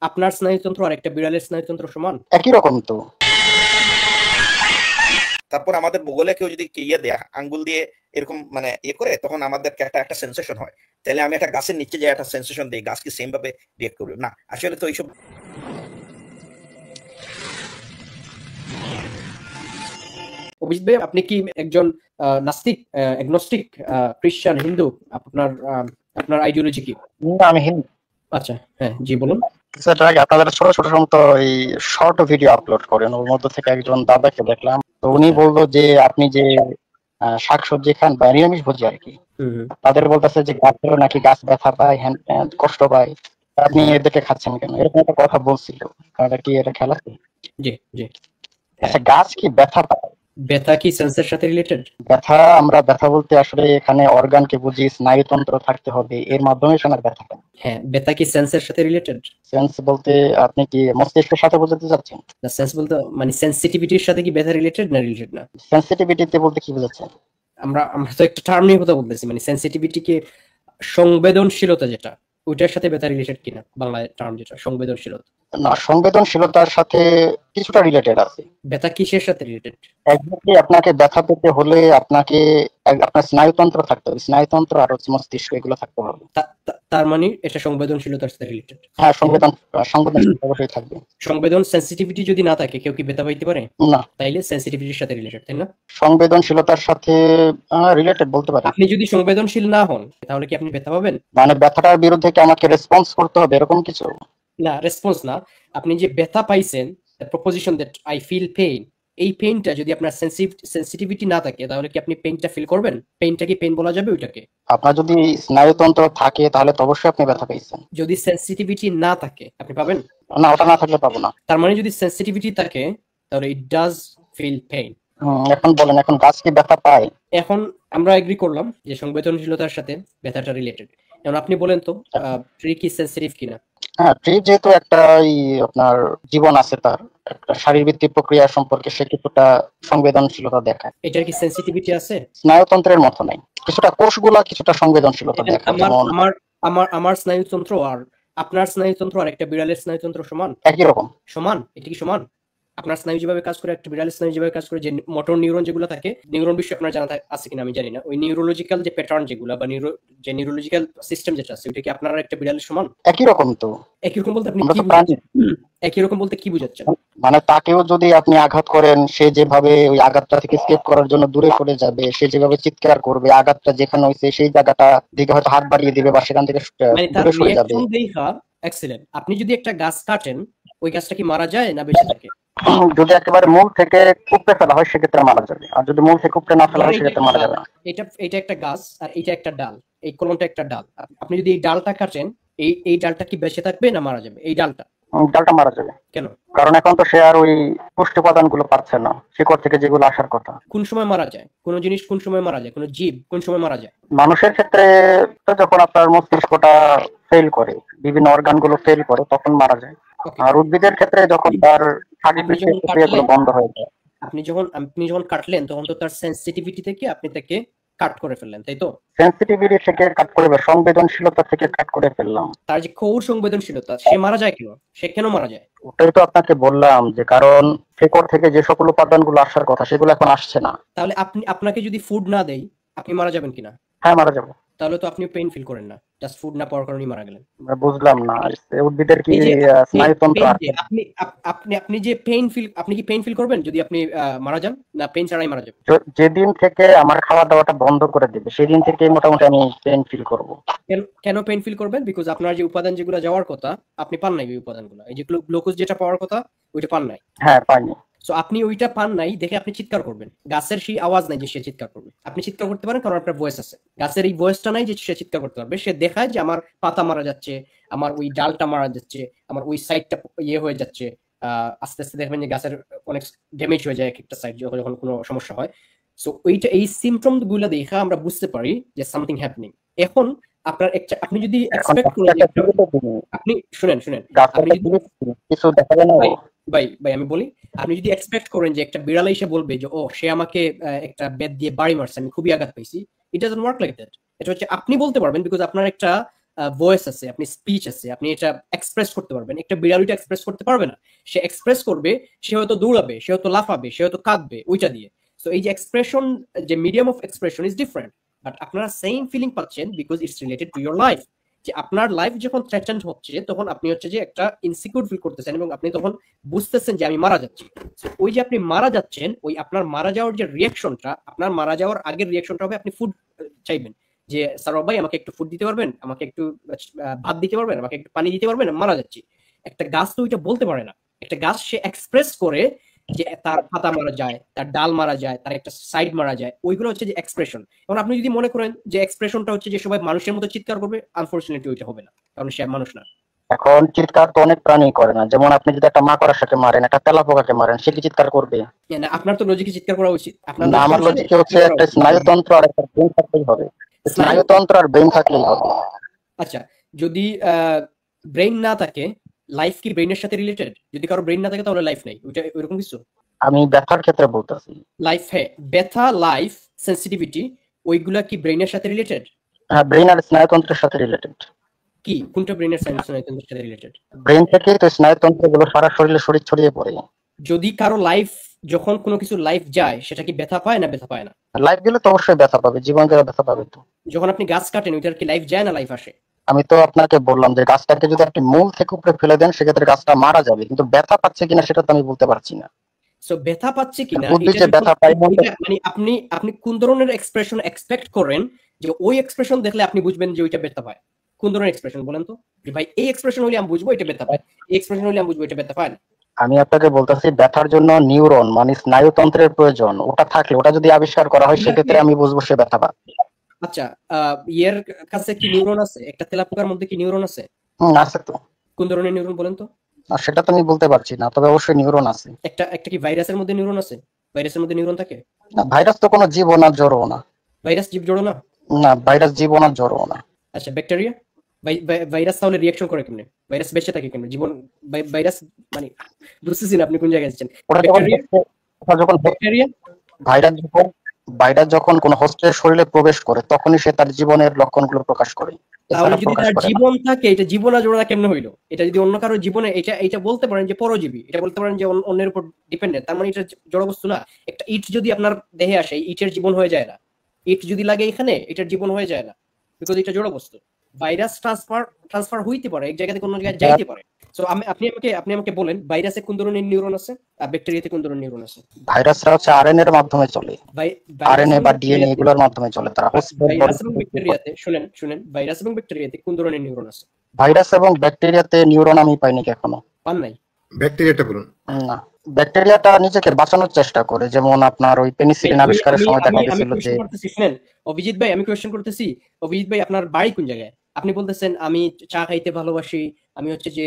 আপনার স্নায়ুতন্ত্র আর একটা বিড়ালের স্নায়ুতন্ত্র সমান? একই রকম তো। তারপর আমাদের বগলে কেউ যদি ইয়ে দেয় আঙ্গুল দিয়ে এরকম মানে ইয়ে করে, তখন আমাদের একটা সেন্সেশন হয়। তাহলে আমি একটা গাছের নিচে যে একটা সেন্সেশন দিই, গাছ কি সেম ভাবে রিয়েক্ট করবে? না, আসলে তো এইসব। অভিজিৎ ভাই, আপনি কি একজন নাস্তিক, এগনস্টিক, খ্রিস্টান, হিন্দু? আপনার আপনার আইডিওলজি কি? না, আমি হিন্দু। আচ্ছা, হ্যাঁ, জি বলুন। কিছুটা আগে আপনারা ছোট ছোট সময় তো এই শর্ট ভিডিও আপলোড করেন, ওর মধ্যে থেকে একজন দাদাকে দেখলাম, তো উনি আচ্ছা। বললো যে আপনি যে শাকসবজি খান বা নিরামিষ ভোজী আর কি, তাদের বলতেছে যে গাছ হলো নাকি গাছ ব্যথা পায়, হ্যান কষ্ট পায়, তা আপনি এদেরকে খাচ্ছেন কেন, এরকম একটা কথা বলছিল। এটা কি এটা খেলা? জি জি। আচ্ছা, গাছ কি ব্যথা পায়? ব্যথা কি সেন্সের সাথে রিলেটেড? ব্যথা, আমরা ব্যথা বলতে আসলে এখানে অর্গানকে বুঝি, স্নায়ুতন্ত্র থাকতে হবে, এর মাধ্যমে শোনার ব্যথা পায়। হ্যাঁ, ব্যথা কি সেন্সের সাথে রিলেটেড? সেন্স বলতে আপনি কি মস্তিষ্কের সাথে বোঝাতে চাচ্ছেন? না, সেন্স বলতে মানে সেন্সিটিভিটির সাথে কি ব্যথা রিলেটেড না রিলেটেড না? সেন্সিটিভিটিতে বলতে কি বোঝাচ্ছেন? আমরা আমরা তো একটা টার্ম নিয়ে কথা বলতেছি, মানে সেন্সিটিভিটি কি সংবেদনশীলতা যেটা, ওইটার সাথে ব্যথা রিলেটেড কিনা? বাংলায় টার্ম যেটা সংবেদনশীলতা। না, সংবেদনশীলতার সাথে কিছুটা রিলেটেড আছে। ব্যথা কিসের সাথে রিলেটেড? একদিকে আপনাকে ব্যথা পেতে হলে আপনাকে আপনার স্নায়ুতন্ত্র থাকতে হবে, স্নায়ুতন্ত্র আর হচ্ছে মস্তিষ্ক, এগুলো থাকতে হবে। তার মানে এটা সংবেদনশীলতার সাথে রিলেটেড। হ্যাঁ, সংবেদনশীলতা অবশ্যই থাকবে। সংবেদন সেন্সিটিভিটি যদি না থাকে, কেউ কি ব্যথা পাইতে পারে? না, তাইলে সেন্সিটিভিটির সাথে রিলেটেড, তাই না? সংবেদনশীলতার সাথে রিলেটেড বলতে পারেন। আপনি যদি সংবেদনশীল না হন, তাহলে কি আপনি ব্যথা পাবেন? মানে ব্যথাটার বিরুদ্ধে কি আমাকে রেসপন্স করতে হবে, এরকম কিছু? না, রেসপন্স না। আপনি যে ব্যথা পাইছেন, proposition that I feel pain, এই পেইনটা যদি আপনার সেন্সিটিভিটি না থাকে, তাহলে কি আপনি পেইনটা ফিল করবেন? পেইনটা কি পেইন বলা যাবে ওইটাকে? আপনার যদি স্নায়ুতন্ত্র থাকে তাহলে তো অবশ্যই আপনি ব্যথা পেয়েছেন। যদি সেন্সিটিভিটি না থাকে, আপনি পাবেন? না, ওটা না থাকলে পাবো না। তার মানে যদি সেন্সিটিভিটি থাকে, তাহলে ইট ডাজ ফিল পেইন। এখন বলেন, এখন গাছ কি ব্যথা পায়? এখন আমরা এগ্রি করলাম যে সংবেদনশীলতার সাথে ব্যথাটা রিলেটেড। এখন আপনি বলেন তো, ট্রি কি সেন্সিটিভ কিনা? হ্যাঁ, ট্রি যেহেতু একটা আপনার জীবন আছে, তার একটা শারীরবৃত্তিক প্রক্রিয়া সম্পর্কে সে কিছুটা সংবেদনশীলতা দেখায়। এটার কি সেন্সিটিভিটি আছে? স্নায়ুতন্ত্রের মতো নাই, কিছুটা কোষগুলা কিছুটা সংবেদনশীলতা দেখায়, আমার যেমন আমার আমার আমার স্নায়ুতন্ত্র আর আপনার স্নায়ুতন্ত্র আর একটা বিড়ালের স্নায়ুতন্ত্র সমান? একই রকম। সমান? এটা কি সমান? আপনার স্নায়ু যেভাবে কাজ করে, একটা বিড়ালের স্নায়ু যেভাবে কাজ করে, যে মোটর নিউরন যেগুলো থাকে, নিউরন বিষয়ে আপনার জানা আছে কিনা আমি জানি না, ওই নিউরোলজিক্যাল যে প্যাটার্ন যেগুলো বা যে নিউরোলজিক্যাল সিস্টেম যেটা আছে, ওইটা কি আপনার আর একটা বিড়ালের সমান? একই রকম তো। একই রকম বলতে আপনি আমরা কি তো প্রাণী। বুঝাচ্ছেন? একই রকম বলতে কি বুঝাচ্ছেন? মানে তাকেও যদি আপনি আঘাত করেন, সে যেভাবে ওই আঘাতটা থেকে স্কেপ করার জন্য দূরে সরে যাবে, সে যেভাবে চিৎকার করবে, আঘাতটা যেখানে হয়েছে সেই জায়গাটা দিকে হয়তো হাত বাড়িয়ে দিবে বা সেখান থেকে মানে তার দূরে সরে যাবে। রিঅ্যাকশন দেখা এক্সেলেন্ট। আপনি যদি একটা গাছ কাটেন, ওই গাছটা কি মারা যায় না বেঁচে থাকে? যদি একেবারে মূল থেকে উপড়ে ফেলা হয় সেক্ষেত্রে মারা যাবে, আর যদি মূল থেকে উপড়ে না ফেলা হয় সেক্ষেত্রে মারা যাবে না। এটা একটা গাছ আর এটা একটা ডাল, এই কলমটা একটা ডাল। আপনি যদি এই ডালটা কাটেন, এই ডালটা কি বেঁচে থাকবে না মারা যাবে? এই ডালটা ডালটা মারা যাবে। কেন? কারণ এখন তো সে আর ওই পুষ্টি উপাদান গুলো পাচ্ছে না, শিকড় থেকে যেগুলো আসার কথা। কোন সময় মারা যায় কোন জিনিস? কোন সময় মারা যায় কোন জীব? কোন সময় মারা যায়? মানুষের ক্ষেত্রে তো যখন আপনার মস্তিষ্কটা ফেল করে, বিভিন্ন অর্গান গুলো ফেল করে, তখন মারা যায়। আর উদ্ভিদের ক্ষেত্রে যখন তার শারীরবৃত্তিক প্রক্রিয়াগুলো বন্ধ হয়ে যায়। আপনি যখন কাটলেন, তখন তো তার সেন্সিটিভিটি থেকে আপনি তাকে কাট করে ফেললেন, তাই তো? সেন্সিটিভিটি থেকে কাট করে, সংবেদনশীলতা থেকে কাট করে ফেললাম। তার যে ক্ষৌর সংবেদনশীলতা, সে মারা যায় কেন? সে কেন মারা যায়? ওটাই তো আপনাকে বললাম, যে কারণ শিকড় থেকে যে সকল উপাদানগুলো আসার কথা সেগুলো এখন আসছে না। তাহলে আপনাকে যদি ফুড না দেই, আপনি মারা যাবেন কিনা? হ্যাঁ, মারা যাবো। তাহলে তো আপনি পেইন ফিল করেন না, জাস্ট ফুড না পাওয়ার কারণেই মারা গেলেন। বুঝলাম না, উদ্ভিদের কি এই যে স্নায়ুতন্ত্র আছে? আপনি যে আপনি কি পেইন ফিল করবেন যদি আপনি মারা যান, না পেইন ছাড়াই মারা যাবেন? যেদিন থেকে আমার খাওয়া দাওয়াটা বন্ধ করে দিবে সেদিন থেকে মোটামুটি আমি পেন ফিল করব। কেন পেইন ফিল করবেন? বিকজ আপনার যে উপাদান যেগুলো যাওয়ার কথা, আপনি পান নাই ওই উপাদানগুলো। এই যে গ্লুকোজ যেটা পাওয়ার কথা, ওইটা পান নাই। হ্যাঁ, পাইনি। সো আপনি ওইটা পান নাই দেখে আপনি চিৎকার করবেন। গাছের সেই আওয়াজ নাই যে সে চিৎকার করবে। আপনি চিৎকার করতে পারেন কারণ আপনার ভয়েস আছে। গাছের এই ভয়েসটা নাই যে সে চিৎকার করতে পারবে। সে দেখায় যে আমার পাতা মারা যাচ্ছে, আমার ওই ডালটা মারা যাচ্ছে, আমার ওই সাইডটা ইয়ে হয়ে যাচ্ছে। আস্তে আস্তে দেখবেন যে গাছের অনেক ড্যামেজ হয়ে যায় একটা সাইড যখন কোনো সমস্যা হয়। সো এই সিমটম গুলো দেখা আমরা বুঝতে পারি যে সামথিং হ্যাপেনিং। এখন আপনি যদি এক্সপেক্ট করেন যে আপনি শুনেন আপনি যদি কিছু দেখাবে না। ভাই আমি বলি, আপনি যদি এক্সপেক্ট করেন যে একটা বিড়াল এসে বলবে যে ও সে আমাকে একটা বেত দিয়ে বাড়ি মারছে, আমি খুবই আঘাত পাইছি, it doesn't work like that. এটা হচ্ছে আপনি বলতে পারবেন বিকজ আপনার একটা ভয়েস আছে, আপনি স্পিচ আছে, আপনি এটা এক্সপ্রেস করতে পারবেন। একটা বিড়াল ওইটা এক্সপ্রেস করতে পারবে না, সে এক্সপ্রেস করবে, সে হয়তো দৌড়াবে, সে হয়তো লাফাবে, সে হয়তো কাঁদবে ওইটা দিয়ে। সো এই যে এক্সপ্রেশন, যে medium of expression is different, but আপনারা সেম ফিলিং পাচ্ছেন because it's related to your life. যে আপনার লাইফ যখন থ্রেটেন্ড হচ্ছে তখন আপনি হচ্ছে যে একটা ইনসিকিউর ফিল করতেছেন এবং আপনি তখন বুঝতেছেন যে আমি মারা যাচ্ছি। ওই যে আপনি মারা যাচ্ছেন, ওই আপনার মারা যাওয়ার যে রিয়াকশনটা, আপনার মারা যাওয়ার আগের রিয়াকশনটা হবে আপনি ফুড চাইবেন, যে স্যার ভাই আমাকে একটু ফুড দিতে পারবেন, আমাকে একটু ভাত দিতে পারবেন, আমাকে একটু পানি দিতে পারবেন, মারা যাচ্ছি। একটা গাছ তো ওইটা বলতে পারে না। একটা গাছ সে এক্সপ্রেস করে যে তার পাতা মারা যায়, তার ডাল মারা যায়, তার একটা সাইড মারা যায়, ওইগুলো হচ্ছে যে এক্সপ্রেশন। এখন আপনি যদি মনে করেন যে এক্সপ্রেশনটা হচ্ছে যে সবাই মানুষের মতো চিৎকার করবে, আনফরচুনেটলি ওইটা হবে না, কারণ সে মানুষ না। এখন চিৎকার তো অনেক প্রাণী করে না, যেমন আপনি যদি একটা মাকড়সাকে মারেন, একটা তেলাপোকাকে মারেন, সে কি চিৎকার করবে? আপনার তো লজিকে চিৎকার করা উচিত। আপনার না, আমার লজিকে হচ্ছে একটা স্নায়ুতন্ত্র আর একটা ব্রেন থাকলেই হবে। স্নায়ুতন্ত্র আর ব্রেন থাকলেই হবে। আচ্ছা, যদি ব্রেইন না থাকে, লাইফ কি ব্রেইনের সাথে রিলেটেড? যদি কারো ব্রেইন না থাকে তাহলে লাইফ নাই, ওইটা ওইরকম কিছু? আমি ব্যথার ক্ষেত্রে বলতেছি। লাইফ, হ্যাঁ, ব্যথা, লাইফ, সেন্সিটিভিটি, ওইগুলা কি ব্রেইনের সাথে রিলেটেড? হ্যাঁ, ব্রেন আর স্নায়ুতন্ত্রের সাথে রিলেটেড। কি কোনটা ব্রেইনের স্নায়ুতন্ত্রের সাথে রিলেটেড? ব্রেন থেকে তো স্নায়ুতন্ত্রগুলো সারা শরীরে ছড়িয়ে পড়ে। যদি কারো লাইফ, যখন কোনো কিছু লাইফ যায়, সেটা কি ব্যথা পায় না ব্যথা পায় না? লাইফ গেলে তো অবশ্যই ব্যথা পাবে, জীবন গেলে ব্যথা পাবে। তো যখন আপনি গাছ কাটেন, ওইটার কি লাইফ যায় না লাইফ আসে? আমি তো আপনাকে বললাম যে গাছটাকে যদি আপনি মূল থেকে উপরে ফেলে দেন, সেক্ষেত্রে গাছটা মারা যাবে, কিন্তু ব্যথা পাচ্ছে কিনা সেটা তো আমি বলতে পারছি না। সো ব্যথা পাচ্ছে কিনা, মানে আপনি আপনি কোন ধরনের এক্সপ্রেশন এক্সপেক্ট করেন যে ওই এক্সপ্রেশন দেখলে আপনি বুঝবেন যে ওইটা ব্যথা পায়? কোন ধরনের এক্সপ্রেশন বলেন তো, যে ভাই এই এক্সপ্রেশন হলে আমি বুঝবো এটা ব্যথা পায়, এই এক্সপ্রেশন হলে আমি বুঝবো এটা ব্যথা পায় না। আমি আপনাকে বলতেছি ব্যথার জন্য নিউরন মানে স্নায়ুতন্ত্রের প্রয়োজন, ওটা থাকলে, ওটা যদি আবিষ্কার করা হয়, সেক্ষেত্রে আমি বুঝবো সে ব্যথা পায়। আচ্ছা, ইয়ের কাছে কি নিউরন আছে? একটা তেলাপোকার মধ্যে কি নিউরন আছে? আছে তো। কোন ধরনের নিউরন বলেন তো? সেটা তো আমি বলতে পারছি না, তবে অবশ্যই নিউরন আছে। একটা কি ভাইরাসের মধ্যে নিউরন আছে? ভাইরাসের মধ্যে নিউরন থাকে? না, ভাইরাস তো কোনো জীব না, জড়ও না। ভাইরাস জীব জড়ো না? না, ভাইরাস জীব না, জড়ও না। আচ্ছা, ব্যাকটেরিয়া? ভাইরাস তাহলে রিঅ্যাকশন করে কেমনে? ভাইরাস বেঁচে থাকে কেমনে? জীবন, ভাইরাস মানে বুঝতেছি না আপনি কোন জায়গায় যাচ্ছেন। ব্যাকটেরিয়া, ভাইরাস যখন কোন হোস্টের শরীরে প্রবেশ করে, তখনই সে তার জীবনের লক্ষণগুলো প্রকাশ করে। তাহলে যদি তার জীবন থাকে, এটা জীবন আর জোড়া কেমনে হইলো? এটা যদি অন্য কারো জীবনে, এটা বলতে পারেন যে পরজীবী, এটা বলতে পারেন যে অন্যের উপর ডিপেন্ডেন্ট, তার মানে এটা জড় বস্তু না। একটা ইট যদি আপনার দেহে আসে, ইটের জীবন হয়ে যায় না? ইট যদি লাগে এখানে, এটার জীবন হয়ে যায় না, বিকজ এটা জড় বস্তু। ভাইরাস ট্রান্সফার হইতে পারে, এক জায়গা থেকে অন্য জায়গায় যাইতে পারে। সো আপনি আমাকে বলেন, ভাইরাসে কোন ধরনের নিউরন আছে আর ব্যাকটেরিয়াতে কোন ধরনের নিউরন আছে? ভাইরাসরা হচ্ছে আরএনএ এর মাধ্যমে চলে, আরএনএ বা ডিএনএ এগুলোর মাধ্যমে চলে। তারা ভাইরাস এবং ব্যাকটেরিয়াতে, শুনেন, ভাইরাস এবং ব্যাকটেরিয়াতে কোন ধরনের নিউরন আছে? ভাইরাস এবং ব্যাকটেরিয়াতে নিউরন আমি পাইনি এখনো। পান নাই? ব্যাকটেরিয়াটা বলুন। না, ব্যাকটেরিয়াটা নিজেকে বাঁচানোর চেষ্টা করে, যেমন আপনার ওই পেনিসিলিন আবিষ্কারের সময় দেখা গেছিল যে। শুনেন অভিজিৎ ভাই, আমি কোয়েশ্চেন করতেছি। অভিজিৎ ভাই, আপনার বাড়ি কোন জায়গায়? আপনি বলতেছেন আমি চা খাইতে ভালোবাসি, আমি হচ্ছে যে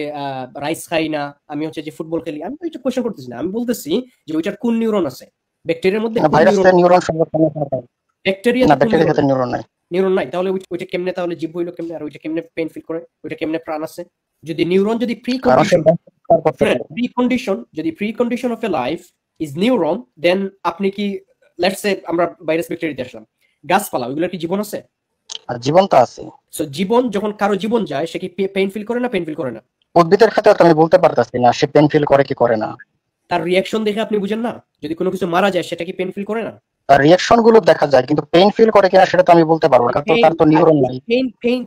রাইস খাই না, আমি হচ্ছে যে ফুটবল খেলি। আমি তো এটা কোয়েশ্চেন করতেছি না, আমি বলতেছি যে ওইটার কোন নিউরন আছে ব্যাকটেরিয়ার মধ্যে? ভাইরাসের নিউরন সংরক্ষণ হয়, ব্যাকটেরিয়াতে নিউরন নাই। নিউরন নাই, তাহলে ওইটা কেমনে, তাহলে জীব হইলো কেমনে? আর ওইটা কেমনে পেইন ফিল করে? ওইটা কেমনে প্রাণ আছে? যদি নিউরন, যদি pre condition of a life is neuron, then আপনি কি, লেটস সে আমরা ভাইরাস ব্যাকটেরিয়াতে আসলাম, গাছপালা, ওইগুলোর কি জীবন আছে? জীবন তো আছে। সো জীবন, যখন কারো জীবন যায়, সে কি পেইন ফিল করে না পেইন ফিল করে না? উদ্ভিদের ক্ষেত্রে আমি বলতে পারতাছি না সে পেইন ফিল করে কি করে না। তার রিঅ্যাকশন দেখে আপনি বুঝেন না? যদি কোনো কিছু মারা যায়, সেটা কি পেইন ফিল করে না? তার রিঅ্যাকশন গুলো দেখা যায়, কিন্তু পেইন ফিল করে কিনা সেটা তো আমি বলতে পারবো না, কারণ তার তো নিউরন নাই।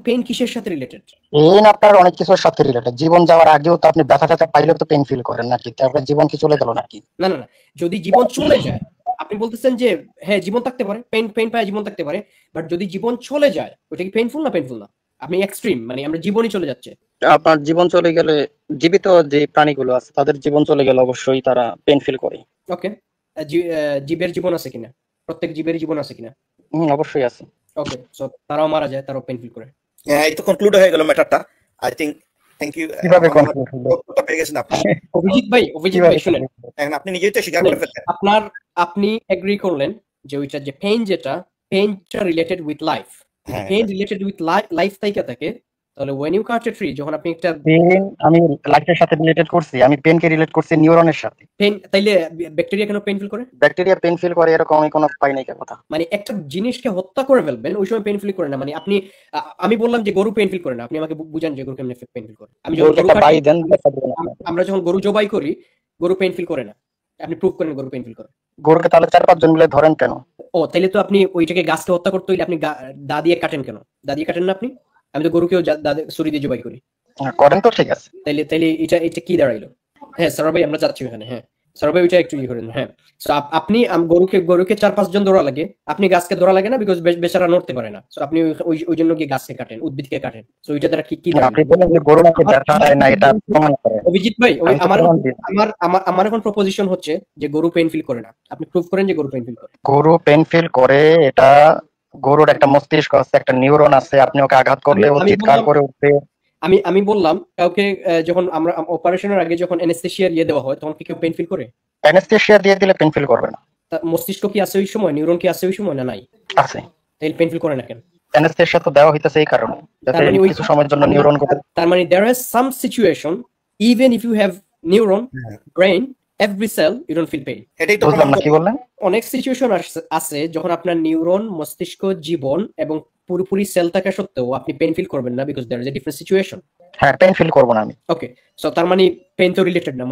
পেইন কিসের সাথে রিলেটেড? পেইন আপনার অনেক কিছুর সাথে রিলেটেড। জীবন যাওয়ার আগেও তো আপনি ব্যথা পাইলে তো পেইন ফিল করেন নাকি? তারপরে জীবন কি চলে গেল নাকি? না, যদি জীবন চলে যায়, আপনি বলতেছেন যে হ্যাঁ জীবন থাকতে পারে, পেইন পায় জীবন থাকতে পারে, বাট যদি জীবন চলে যায়, ওটা কি পেইনফুল না পেইনফুল না? আপনি এক্সট্রিম, মানে আমরা জীবনই চলে যাচ্ছে। আপনার জীবন চলে গেলে, জীবিত যে প্রাণীগুলো আছে তাদের জীবন চলে গেলে অবশ্যই তারা পেইন ফিল করে। ওকে, জীবের জীবন আছে কিনা? প্রত্যেক জীবের জীবন আছে কিনা? অবশ্যই আছে। ওকে, সো তারাও মারা যায়, তারাও পেইন ফিল করে। এই তো কনক্লুড হয়ে গেল ম্যাটারটা। I think, thank you. কিভাবে কনক্লুড হলো? পেয়ে গেছেন আপনি। অভিজিৎ ভাই শুনেন, এখন আপনি নিজেই তো স্বীকার করে ফেললেন। আপনি এগ্রি করলেন যে ওইটা যে পেইনটা related with life. Pain related with life থেকে থাকে, তাহলে when you cut a tree, যখন আপনি একটা পেন আমি লাইফের সাথে রিলেটেড করছি, আমি পেনকে রিলেট করছি নিউরনের সাথে। পেন, তাইলে ব্যাকটেরিয়া কেন পেন ফিল করে? ব্যাকটেরিয়া পেন ফিল করে এরকম আমি কোনো পাই নাই কথা। মানে একটা জিনিসকে হত্যা করে ফেলবেন ওই সময় পেন ফিল করে না, মানে আপনি আমি বললাম যে গরু পেন ফিল করে না, আপনি আমাকে বুঝান যে গরু কেমনে পেন ফিল করে। আমি যখন গরু কাটি, আমরা যখন গরু জবাই করি গরু পেন ফিল করে না, আপনি প্রুভ করেন গরু পেন ফিল করে। গরুকে তাহলে 4-5 জন মিলে ধরেন কেন? ও তাইলে তো আপনি ওইটাকে গাছকে হত্যা করতে হইলে আপনি দা দিয়ে কাটেন কেন? দা দিয়ে কাটেন না আপনি? আমি তো গরুকেও ছুরি দিয়ে জবাই করি। করেন তো, ঠিক আছে। তাইলে এটা কি দাঁড়াইলো? হ্যাঁ সরব ভাই, আমরা যাচ্ছি ওখানে। হ্যাঁ সরব ভাই, ওইটা একটু ইয়ে করেন। হ্যাঁ সো আপনি গরুকে 4-5 জন ধরা লাগে, আপনি গাছকে ধরা লাগে না, বিকজ বেচারা নড়তে পারে না। সো আপনি ওই জন্য গিয়ে গাছকে কাটেন, উদ্ভিদকে কাটেন। সো ওইটা দ্বারা কি আপনি বলেন যে গরু নাকি ব্যথা পায় না, এটা প্রমাণ করেন। অভিজিৎ ভাই, আমার এখন প্রপোজিশন হচ্ছে যে গরু পেইন ফিল করে না, আপনি প্রুভ করেন যে গরু পেইন ফিল করে। গরু পেইন ফিল করে, এটা গরুর একটা মস্তিষ্ক আছে, একটা নিউরন আছে, আপনি ওকে আঘাত করলে ও চিৎকার করে উঠবে। আমি বললাম কাউকে যখন আমরা অপারেশনের আগে যখন অ্যানেস্থেসিয়া দিয়ে দেওয়া হয় তখন কি কেউ পেইন ফিল করে? অ্যানেস্থেসিয়া দিয়ে দিলে পেইন ফিল করবে না। মস্তিষ্ক কি আছে ওই সময়, নিউরন কি আছে ওই সময়, না নাই? আছে। তাহলে পেইন ফিল করে না কেন? অ্যানেস্থেসিয়া তো দেওয়া হইতাছে এই কারণে যাতে কিছু সময়ের জন্য নিউরন গুলো, তার মানে there is some situation even if you have neuron brain every cell you don't feel pain. এটাই তো বুঝলাম না কি বললেন। অনেক সিচুয়েশন আছে যখন আপনার নিউরন, মস্তিষ্ক, জীবন এবং পুরোপুরি সেল থাকা সত্ত্বেও আপনি পেইন ফিল করবেন না, because there is a different situation. হ্যাঁ, পেইন ফিল করব না আমি। ওকে, সো তার মানে পেইন তো রিলেটেড না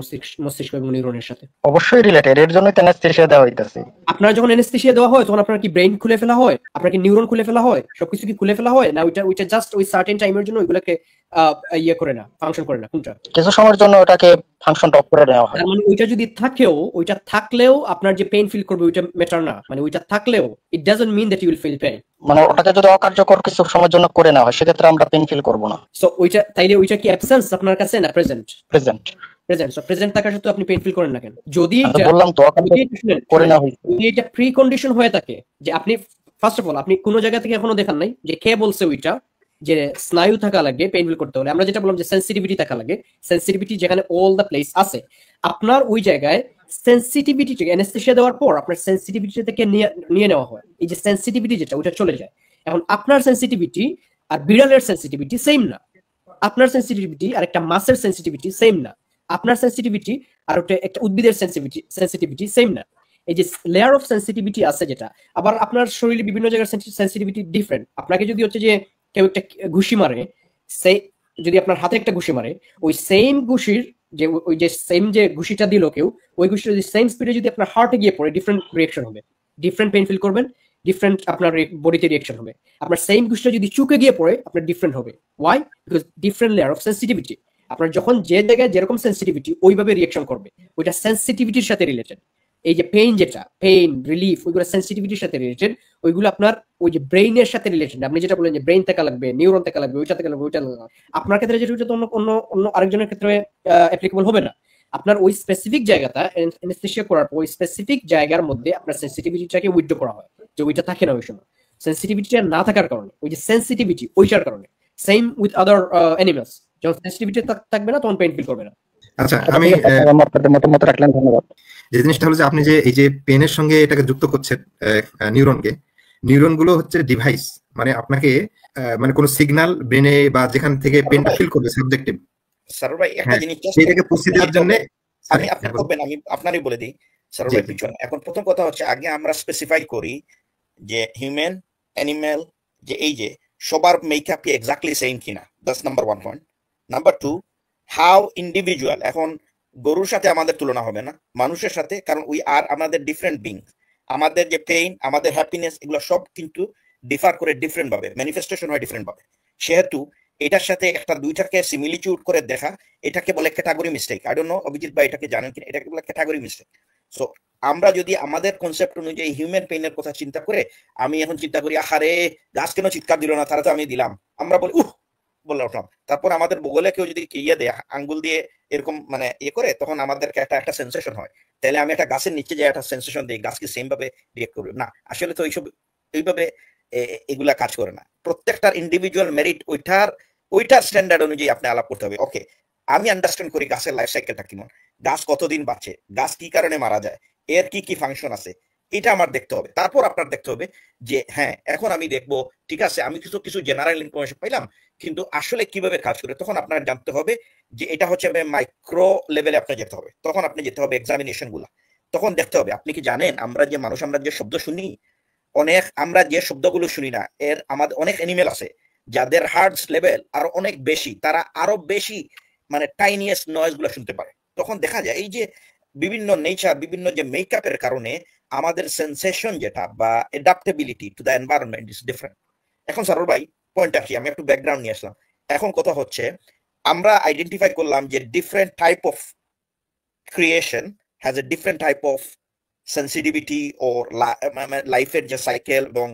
মস্তিষ্ক এবং নিউরনের সাথে? অবশ্যই রিলেটেড, এর জন্যই তো অ্যানেস্থেসিয়া দেওয়া হইতাছে। আপনার যখন অ্যানেস্থেসিয়া দেওয়া হয় তখন আপনার কি ব্রেইন খুলে ফেলা হয়, আপনার কি নিউরন খুলে ফেলা হয়, সবকিছু কি খুলে ফেলা হয় না? ওইটা জাস্ট ওই সার্টেন টাইমের জন্য ওইগুলোকে ইয়ে করে না, ফাংশন করে না? কোনটা? কিছু সময়ের জন্য ওটাকে ফাংশনটা অফ করে দেওয়া হয়। তার মানে ওইটা যদি ওইটা থাকলেও আপনার যে পেইন ফিল করবে ওইটা ম্যাটার না, মানে ওইটা থাকলেও it doesn't mean that you will feel pain. মানে ওটাকে যদি অকার্যকর কিছু সময়ের জন্য করে নেওয়া হয় সেক্ষেত্রে আমরা পেইন ফিল করব না। সো ওইটা কি অ্যাবসেন্স আপনার কাছে না প্রেজেন্ট? প্রেজেন্ট। সো প্রেজেন্ট থাকা সত্ত্বেও আপনি পেইন ফিল করেন না কেন? যদি বললাম তো করে নেওয়া হইছে, যদি এটা প্রি কন্ডিশন হয়ে থাকে যে আপনি ফার্স্ট অফ অল আপনি কোনো জায়গা থেকে এখনো দেখান নাই যে কে বলছে ওইটা যে স্নায়ু থাকা লাগে পেইন ফিল করতে হলে। আমরা যেটা বললাম যে সেন্সিটিভিটি থাকা লাগে, সেন্সিটিভিটি যেখানে অল দ্য প্লেস আছে, আপনার ওই জায়গায় সেন্সিটিভিটি অ্যানেস্থেসিয়া দেওয়ার পর আপনার সেন্সিটিভিটি থেকে নিয়ে নেওয়া হয়। এই যে সেন্সিটিভিটি যেটা ওইটা চলে যায়। এখন আপনার সেন্সিটিভিটি আর বিড়ালের সেন্সিটিভিটি সেম না, আপনার সেন্সিটিভিটি আর একটা মাছের সেন্সিটিভিটি সেম না, আপনার সেন্সিটিভিটি আর একটা উদ্ভিদের সেন্সিটিভিটি সেম না। এই যে লেয়ার অফ সেন্সিটিভিটি আছে যেটা, আবার আপনার শরীরে বিভিন্ন জায়গার সেন্সিটিভিটি ডিফারেন্ট। আপনাকে যদি হচ্ছে যে কেউ একটা ঘুষি মারে, যদি আপনার হাতে একটা ঘুষি মারে, ওই সেম ঘুষির যে ওই যে সেম যে ঘুষিটা দিল কেউ, ওই ঘুষিটা যদি সেম স্পিডে যদি আপনার হার্টে গিয়ে পড়ে, ডিফারেন্ট রিয়েকশন হবে, ডিফারেন্ট পেইন ফিল করবেন, ডিফারেন্ট আপনার বডিতে রিয়েকশন হবে। আপনার সেম ঘুষিটা যদি চুকে গিয়ে পড়ে আপনার ডিফারেন্ট হবে। Why? Because different layer of sensitivity. আপনার যখন যে জায়গায় যেরকম সেন্সিটিভিটি ওইভাবে রিয়েকশন করবে, ওইটা সেন্সিটিভিটির সাথে রিলেটেড। এই যে পেইন, যেটা পেইন রিলিফ, ওইগুলো সেন্সিটিভিটির সাথে রিলেটেড, ওইগুলো আপনার ওই যে ব্রেইনের সাথে রিলেটেড। আপনি যেটা বলেন যে ব্রেইন থাকা লাগবে, নিউরন থাকা লাগবে, ওইটা থাকা লাগবে, ওইটা আপনার ক্ষেত্রে যেটা ওইটা তো অন্য আরেকজনের ক্ষেত্রে অ্যাপ্লিকেবল হবে না। আপনার ওই স্পেসিফিক জায়গাটা অ্যানেস্থেসিয়া করার পর ওই স্পেসিফিক জায়গার মধ্যে আপনার সেন্সিটিভিটিটাকে উইথড্র করা হয়, যে ওইটা থাকে না ওই সময়। সেন্সিটিভিটিটা না থাকার কারণে, ওই যে সেন্সিটিভিটি ওইটার কারণে, সেম উইথ আদার অ্যানিমালস, যখন সেন্সিটিভিটি থাকবে না তখন পেইন ফিল করবে না। আচ্ছা, আমি মতামত রাখলেন, ধন্যবাদ। যে জিনিসটা হলো যে আপনি যে এই যে পেনের সঙ্গে এটাকে যুক্ত করছেন নিউরন গুলো হচ্ছে ডিভাইস, মানে আপনাকে মানে কোনো সিগন্যাল ব্রেনে বা যেখান থেকে পেনটা ফিল করবে সাবজেক্টিভ, স্যার ভাই একটা জিনিস সেটাকে পৌঁছে দেওয়ার জন্য আমি আপনি বলবেন, আমি আপনারই বলে দিই স্যার ভাই পিছনে। এখন প্রথম কথা হচ্ছে আগে আমরা স্পেসিফাই করি যে হিউম্যান, অ্যানিম্যাল, যে এই যে সবার মেকআপ কি এক্স্যাক্টলি সেম কিনা, that's number 1 point. Number 2, how individual. এখন গরুর সাথে আমাদের তুলনা হবে না মানুষের সাথে, কারণ উই আর আমাদের ডিফারেন্ট বিং। আমাদের যে পেইন, আমাদের হ্যাপিনেস, এগুলো সব কিন্তু ডিফার করে ডিফারেন্ট ভাবে, ম্যানিফেস্টেশন হয় ডিফারেন্ট ভাবে। সেহেতু এটার সাথে একটা দুইটাকে সিমিলিটিউড করে দেখা, এটাকে বলে category mistake. I don't know Abhijit ভাই এটাকে জানেন কিনা, এটাকে বলে ক্যাটাগরি মিস্টেক। সো আমরা যদি আমাদের কনসেপ্ট অনুযায়ী হিউম্যান পেইনের কথা চিন্তা করে, আমি এখন চিন্তা করি আহারে গাছ কেন চিৎকার দিল না, তারা তো আমি দিলাম, আমরা বলি বলে উঠলাম। তারপর আমাদের বগলে কেউ যদি ইয়ে দেয়, আঙ্গুল দিয়ে এরকম মানে করে, তখন আমাদেরকে একটা সেন্সেশন হয়। তাহলে আমি একটা গাছের নিচে যে একটা সেন্সেশন দিই, গাছ কি সেম ভাবে রিয়েক্ট করবে না? আসলে তো এইভাবে এগুলা কাজ করে না। প্রত্যেকটার ইন্ডিভিজুয়াল মেরিট ওইটার স্ট্যান্ডার্ড অনুযায়ী আপনি আলাপ করতে হবে। ওকে, আমি আন্ডারস্ট্যান্ড করি গাছের লাইফ সাইকেলটা কেমন, গাছ কতদিন বাঁচে, গাছ কি কারণে মারা যায়, এর কি কি ফাংশন আছে, এটা আমার দেখতে হবে। তারপর আপনার দেখতে হবে যে হ্যাঁ এখন আমি দেখবো ঠিক আছে আমি কিছু কিছু জেনারেল ইনফরমেশন পাইলাম, কিন্তু আসলে কিভাবে কাজ করে তখন আপনার জানতে হবে যে এটা হচ্ছে মাইক্রো লেভেলে আপনার যেতে হবে। তখন আপনি যেতে হবে এক্সামিনেশন গুলা, তখন দেখতে হবে আপনি কি জানেন আমরা যে মানুষ আমরা যে শব্দ শুনি, আমরা যে শব্দগুলো শুনি না এর আমাদের অনেক অ্যানিমেল আছে যাদের হার্টস লেভেল আরো অনেক বেশি, তারা আরো বেশি মানে টাইনিয়েস্ট নয়েজ গুলো শুনতে পারে। তখন দেখা যায় এই যে বিভিন্ন নেচার বিভিন্ন যে মেকআপের কারণে আমাদের সেন্সেশন যেটা বা adaptability to the environment is different. এখন সারুল ভাই পয়েন্ট আসি, আমি একটু ব্যাকগ্রাউন্ড নিয়ে আসলাম। এখন কথা হচ্ছে আমরা আইডেন্টিফাই করলাম যে different type of creation has a different type of sensitivity or লাইফের যে সাইকেল, এবং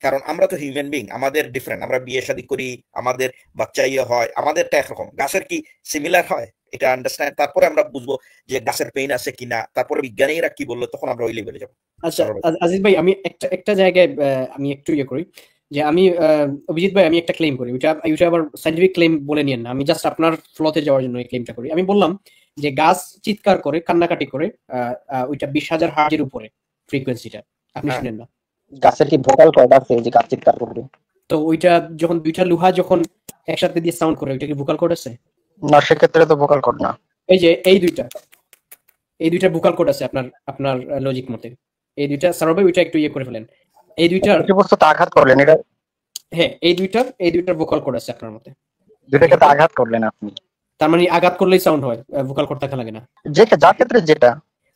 কারণ আমরা তো হিউম্যান বিং, আমাদের ডিফারেন্ট, আমরা বিয়ে শাদী করি, আমাদের বাচ্চা ইয়ে হয়, আমাদেরটা একরকম, গাছের কি সিমিলার হয় এটা আন্ডারস্ট্যান্ড, তারপরে আমরা বুঝবো যে গাছের পেইন আছে কিনা, তারপরে বিজ্ঞানীরা কি বললো, তখন আমরা ওই লেভেলে যাবো। আচ্ছা আজিজ ভাই, আমি একটা জায়গায় আমি একটু ইয়ে করি যে আমি অভিজিৎ ভাই আমি একটা ক্লেম করি, ওইটা আবার সাইন্টিফিক ক্লেম বলে নিয়েন না, আমি জাস্ট আপনার ফ্লোতে যাওয়ার জন্য এই ক্লেমটা করি। আমি বললাম যে গাছ চিৎকার করে কান্নাকাটি করে ওইটা 20,000 হার্জের উপরে ফ্রিকোয়েন্সিটা, আপনি শুনেন না? গাছের কি ভোকাল কর্ড আছে যে গাছ চিৎকার করবে? তো ওইটা যখন দুইটা লোহা যখন একসাথে দিয়ে সাউন্ড করে ওইটা কি ভোকাল কর্ড আছে? না, সেক্ষেত্রে তো ভোকাল কর্ড না। এই যে এই দুইটা ভোকাল কর্ড আছে আপনার লজিক মতে, এই দুইটা সারোর ভাই ওইটা একটু ইয়ে করে ফেলেন, এই দুইটার বস্তুতে আঘাত করলেন এটা। হ্যাঁ এই দুইটার ভোকাল কর্ড আছে আপনার মতে, দুইটাকে তো আঘাত করলেন আপনি। তার মানে আঘাত করলেই সাউন্ড হয়, ভোকাল কর্ড থাকা লাগে না? যার ক্ষেত্রে যেটা।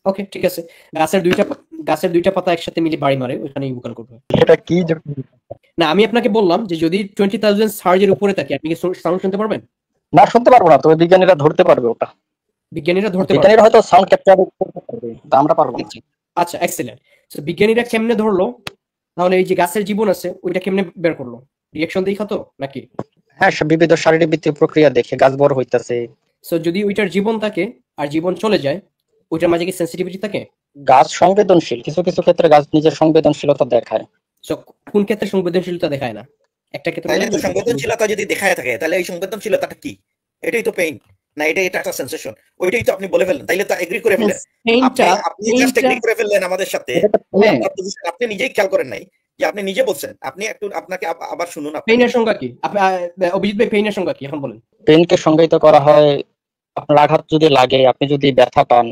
ওকে ঠিক আছে, গাছের দুইটা পাতা একসাথে মিলে বাড়ি মারে ওখানেই ভোকাল কর্ড হয়। এটা কি না আমি আপনাকে বললাম যে যদি 20,000 হার্জের উপরে থাকে আপনি কি সাউন্ড শুনতে পারবেন? না, শুনতে পারবো না, তবে বিজ্ঞানীরা ধরতে পারবে ওটা। বিজ্ঞানীরা হয়তো সাউন্ড ক্যাপচার করতে পারবে, আমরা পারবো না। আচ্ছা এক্সেলেন্ট। সো বিজ্ঞানীরা কেমনে ধরলো তাহলে এই যে গাছের জীবন আছে ওইটা কেমনে বের করলো? রিঅ্যাকশন দেখা তো নাকি? হ্যাঁ, বিবিধ শারীরবৃত্তীয় প্রক্রিয়া দেখে গাছ বড় হইতাছে। সো যদি ওইটার জীবন থাকে আর জীবন চলে যায় ওইটার মাঝে কি সেন্সিটিভিটি থাকে? গাছ সংবেদনশীল, কিছু কিছু ক্ষেত্রে গাছ নিজের সংবেদনশীলতা দেখায়। সো কোন ক্ষেত্রে সংবেদনশীলতা দেখায় না? একটা ক্ষেত্রে সংবেদনশীলতা যদি দেখায় থাকে তাহলে এই সংবেদনশীলতাটা কি? এটাই তো পেইন না, এটা একটা সেন্সেশন, ওইটাই তো আপনি বলে ফেললেন, তাইলে তো এগ্রি করে ফেললেন, আপনি জাস্ট এগ্রি করে ফেললেন আমাদের সাথে, আপনি নিজেই খেয়াল করেন নাই যে আপনি নিজে বলছেন। আপনি একটু আপনাকে আবার শুনুন, পেইনের সংজ্ঞা কি অভিজিৎ ভাই? পেইনের সংজ্ঞা কি এখন বলেন? পেইনকে সংজ্ঞায়িত করা হয় আপনার আঘাত যদি লাগে, আপনি যদি ব্যথা পান,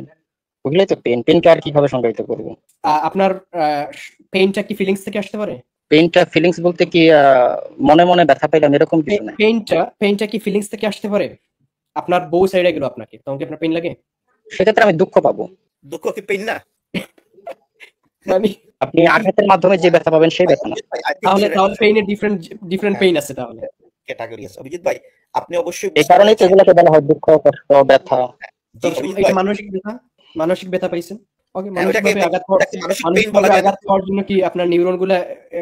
ওগুলাই তো পেইন। পেইনকে আর কিভাবে সংজ্ঞায়িত করব? আপনার পেইনটা কি ফিলিংস থেকে আসতে পারে? পেইনটা ফিলিংস বলতে কি মনে মনে ব্যথা পাইলাম এরকম কিছু না। পেইনটা কি ফিলিংস থেকে আসতে পারে? আপনার বউ সাইডে গেল আপনাকে, তখন কি আপনার পেইন লাগে? সেক্ষেত্রে আমি দুঃখ পাবো। দুঃখ কি পেইন না? আপনি আঘাতের মাধ্যমে যে ব্যথা পাবেন সেই ব্যথা না। তাহলে পেইনের ডিফারেন্ট পেইন আছে, তাহলে ক্যাটাগরি আছে। অভিজিৎ ভাই আপনি অবশ্যই এই কারণেই তো এগুলোকে বলা হয় দুঃখ, কষ্ট, ব্যথা। মানসিক ব্যথা পাইছেন? ওকে, মানসিকভাবে আঘাত পাওয়ার জন্য কি আপনার নিউরনগুলো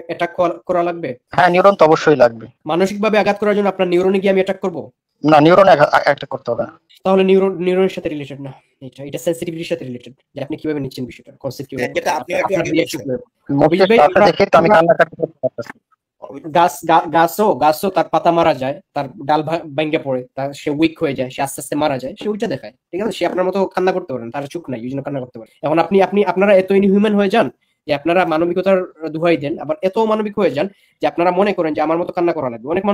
অ্যাটাক করা লাগবে? হ্যাঁ, নিউরন তো অবশ্যই লাগবে। মানসিকভাবে আঘাত করার জন্য আপনার নিউরনে কি আমি অ্যাটাক করব? না, নিউরন অ্যাটাক করতে হবে না। তাহলে নিউরনের সাথে রিলেটেড না, এটা সেনসিটিভিটির সাথে রিলেটেড, যে আপনি কিভাবে নিচ্ছেন বিষয়টা, কনসেপ্ট কি হবে, যেটা আপনি একটু আগে বলছেন। দেখে তো আমি কান্নাকাটি করতে পারতেছি। গাছও তার পাতা মারা যায়, তার ডাল ভেঙে পড়ে, সে উইক হয়ে যায়, সে আস্তে আস্তে মারা যায়, সে ওইটা দেখায়। ঠিক আছে, সে আপনার মতো কান্না করতে পারেন, তার চোখ নাই, ওই জন্য কান্না করতে পারে। এখন আপনারা এত ইনহিউম্যান হয়ে যান যে আপনারা মানবিকতার দোহাই দেন, আবার এত মানবিক হয়ে যান যে আপনারা মনে করেন যে আমার মতো কান্না করা লাগবে। অনেক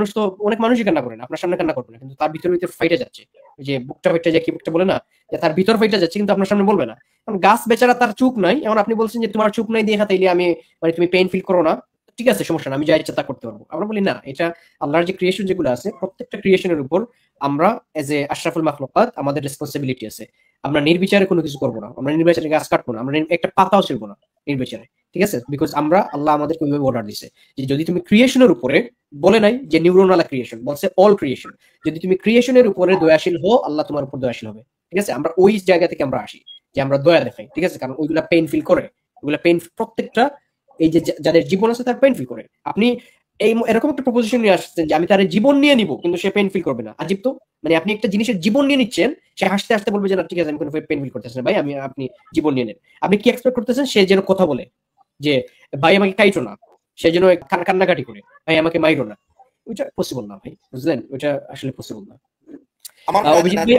মানুষই কান্না করে না, আপনার সামনে কান্না করবে না, কিন্তু তার ভিতরে ফাইটে যাচ্ছে, যে বুকটা ফাইটে যায়, কি বুকটা বলে না, যে তার ভিতর ফাইটে যাচ্ছে, কিন্তু আপনার সামনে বলবে না। কারণ গাছ বেচারা, তার চোখ নাই। এখন আপনি বলছেন যে তোমার চোখ নাই দিয়ে তাইলে আমি মানে তুমি পেইন ফিল করো না, ঠিক আছে সমস্যা না, আমি যা ইচ্ছা তা করতে পারবো। আমরা বলি না, এটা আল্লাহর যে ক্রিয়েশন যেগুলো আছে প্রত্যেকটা ক্রিয়েশনের উপর আমরা এজ এ আশরাফুল মাখলুকাত আমাদের রেসপন্সিবিলিটি আছে। আমরা নির্বিচারে কোনো কিছু করবো না, আমরা নির্বিচারে গাছ কাটবো না, আমরা একটা পাতাও ছিড়বো না নির্বিচারে, ঠিক আছে? বিকজ আল্লাহ আমাদেরকে ওইভাবে অর্ডার দিছে যে যদি তুমি ক্রিয়েশনের উপরে, বলে নাই যে নিউরোনাল ক্রিয়েশন, বলছে অল ক্রিয়েশন, যদি তুমি ক্রিয়েশনের উপরে দয়াশীল হও আল্লাহ তোমার উপর দয়াশীল হবে। ঠিক আছে, আমরা ওই জায়গা থেকে আমরা আসি যে আমরা দয়া দেখাই, ঠিক আছে? কারণ ওইগুলা পেইন ফিল করে, ওইগুলা পেইন প্রত্যেকটা এই যে যাদের জীবন আছে তার পেইন ফিল করে। আপনি এরকম একটা প্রপোজিশন নিয়ে আসছেন যে আমি তার জীবন নিয়ে নিব কিন্তু সে পেইন ফিল করবে না। আজীব তো, মানে আপনি একটা জিনিসের জীবন নিয়ে নিচ্ছেন, সে হাসতে হাসতে বলবে যে না ঠিক আছে আমি কোনো পেইন ফিল করতেছি না ভাই, আপনি জীবন নিয়ে নেন। আপনি কি এক্সপেক্ট করতেছেন সে যেন কথা বলে যে ভাই আমাকে কাইটো না, সে যেন কান্নাকাটি করে ভাই আমাকে মাইরো না? ওইটা পসিবল না ভাই, বুঝলেন? ওইটা আসলে পসিবল না। অভিজিৎ ভাই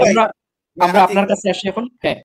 আমরা আপনার কাছে আসি এখন। হ্যাঁ,